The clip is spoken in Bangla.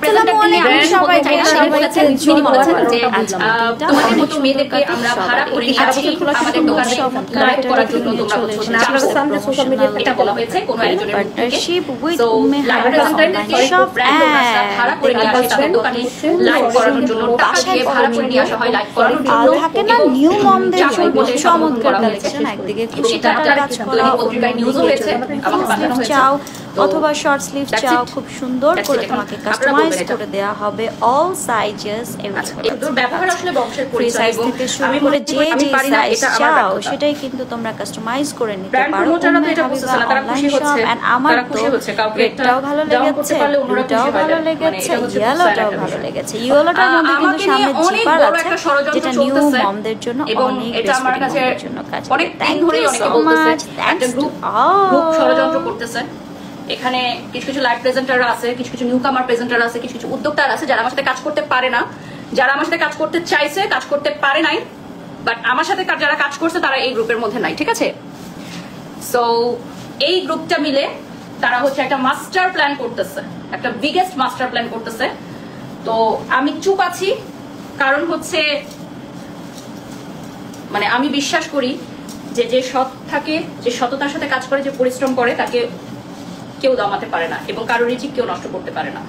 প্রেজেন্ট সবাই বলেছেন যিনি বলেছেন যে তোমাদের মতো মেয়েদেরকে আমরা ভাড়া করে নিয়ে আসি আমাদের দোকানে লাইভ করার জন্য তোমরা বলছো না আপনারা সামনে সোশ্যাল মিডিয়াতে এটা বলা হয়েছে কোন একজনের পার্টনারশিপ উইথ লাইভ প্রেজেন্টারদের সব ভাড়া করে নিয়ে আসে তাদের দোকানে লাইভ করানোর জন্য টাকা দিয়ে ভাড়া করে নিয়ে আসা হয় লাইভ করানোর জন্য থাকে না নিউ মমদের জন্য চমৎকার কালেকশন একদিকে খুশি কাটার কাজ করা পত্রিকায় নিউজও হয়েছে আমাকে পাঠানো হয়েছে চাও অথবা শর্ট স্লিভ চাও খুব সুন্দর করে তোমাকে কাস্টমাইজ করে দেয়া হবে অল সাইজেস এগুলোর ব্যবহার আসলে বংশের পরিচয় এবং আমি বলে যে যে সাইজ চাও সেটাই কিন্তু তোমরা কাস্টমাইজ করে নিতে পারো প্রমোটাররা এটা বলতেছে না তারা খুশি হচ্ছে এন্ড আমার তো রেডটাও ভালো লেগেছে ব্লুটাও ভালো লেগেছে ইয়েলোটাও ভালো লেগেছে ইয়েলোটার মধ্যে কিন্তু সামনে জিপার আছে যেটা নিউ মমদের জন্য অনেক এটা আমার কাছে জন্য কাজ অনেক দিন ধরে অনেকে বলতেছে একটা গ্রুপ ষড়যন্ত্র করতেছে এখানে কিছু কিছু লাইভ প্রেজেন্টাররা আছে কিছু কিছু নিউকামার প্রেজেন্টার আছে কিছু কিছু উদ্যোক্তারা আছে যারা আমার সাথে কাজ করতে পারে না যারা আমার সাথে কাজ করতে চাইছে কাজ করতে পারে নাই বাট আমার সাথে যারা কাজ করছে তারা এই গ্রুপের মধ্যে নাই ঠিক আছে সো এই গ্রুপটা মিলে তারা হচ্ছে একটা মাস্টার প্ল্যান করতেছে একটা বিগেস্ট মাস্টার প্ল্যান করতেছে তো আমি চুপ আছি কারণ হচ্ছে মানে আমি বিশ্বাস করি যে যে সৎ থাকে যে সততার সাথে কাজ করে যে পরিশ্রম করে তাকে কেউ দমাতে পারে না এবং কারো রিজিক কেউ নষ্ট করতে পারে না